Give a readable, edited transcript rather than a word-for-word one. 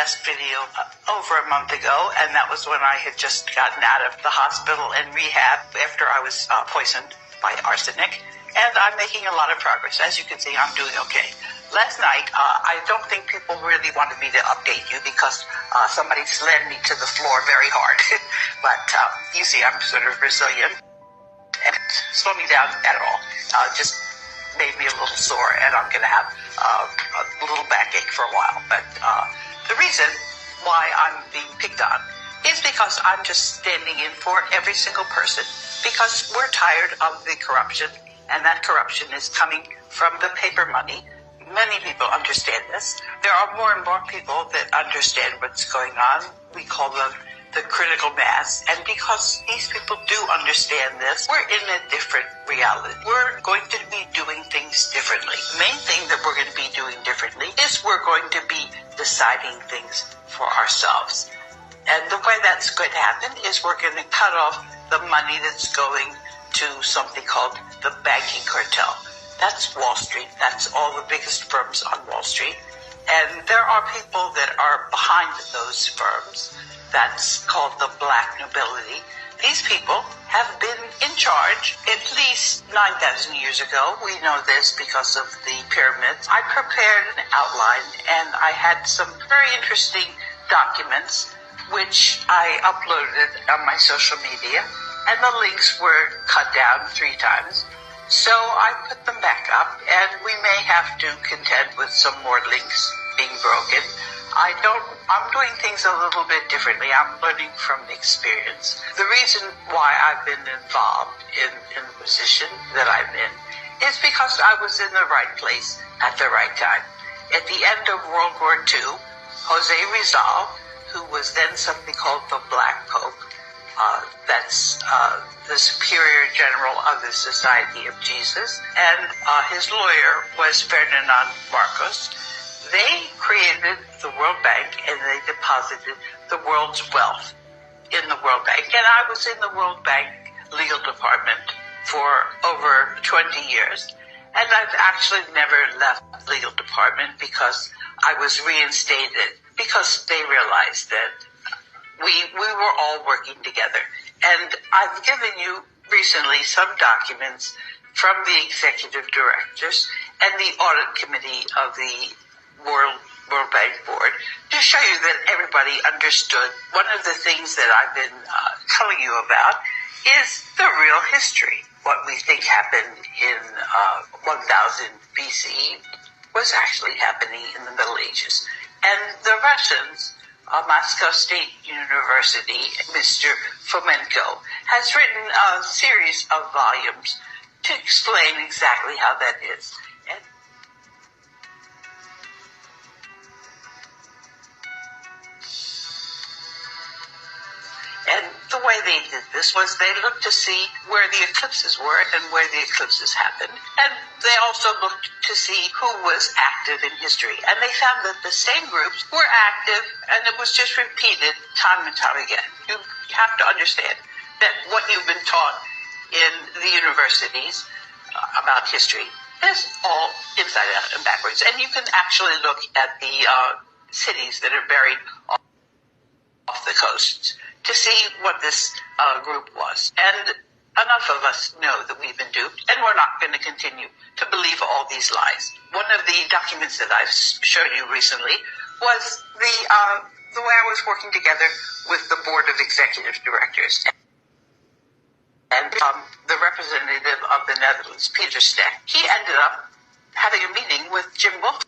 last video over a month ago, and that was when I had just gotten out of the hospital and rehab after I was poisoned by arsenic. And I'm making a lot of progress. As you can see, I'm doing okay. Last night, I don't think people really wanted me to update you because somebody slammed me to the floor very hard. But you see, I'm sort of resilient. And it slowed me down at all. Just made me a little sore, and I'm going to have a little backache for a while. But the reason why I'm being picked on is because I'm just standing in for every single person, because we're tired of the corruption, and that corruption is coming from the paper money. Many people understand this. There are more and more people that understand what's going on. We call them the critical mass. And because these people do understand this, we're in a different reality. We're going to be doing things differently. The main thing that we're going to be doing differently is we're going to be deciding things for ourselves. And the way that's going to happen is we're going to cut off the money that's going to something called the banking cartel. That's Wall Street. That's all the biggest firms on Wall Street. And there are people that are behind those firms. That's called the black nobility. These people have been in charge at least 9,000 years ago. We know this because of the pyramids. I prepared an outline, and I had some very interesting documents which I uploaded on my social media, and the links were cut down 3 times. So I put them back up, and we may have to contend with some more links being broken. I'm doing things a little bit differently. I'm learning from the experience. The reason why I've been involved in the position that I'm in is because I was in the right place at the right time. At the end of World War II, Jose Rizal, who was then something called the Black Pope, that's the Superior General of the Society of Jesus, and his lawyer was Ferdinand Marcos. They created the World Bank, and they deposited the world's wealth in the World Bank. And I was in the World Bank legal department for over 20 years. And I've actually never left the legal department because I was reinstated, because they realized that we were all working together. And I've given you recently some documents from the executive directors and the audit committee of the World Bank Board to show you that everybody understood. One of the things that I've been telling you about is the real history. What we think happened in 1000 BC was actually happening in the Middle Ages. And the Russians, Moscow State University, Mr. Fomenko, has written a series of volumes to explain exactly how that is. And the way they did this was they looked to see where the eclipses were and where the eclipses happened. And they also looked to see who was active in history. And they found that the same groups were active, and it was just repeated time and time again. You have to understand that what you've been taught in the universities about history is all inside out and backwards. And you can actually look at the cities that are buried off the coasts to see what this group was. And enough of us know that we've been duped, and we're not going to continue to believe all these lies. One of the documents that I've shown you recently was the way I was working together with the board of executive directors. And the representative of the Netherlands, Peter Steck, he ended up having a meeting with Jim Wolf.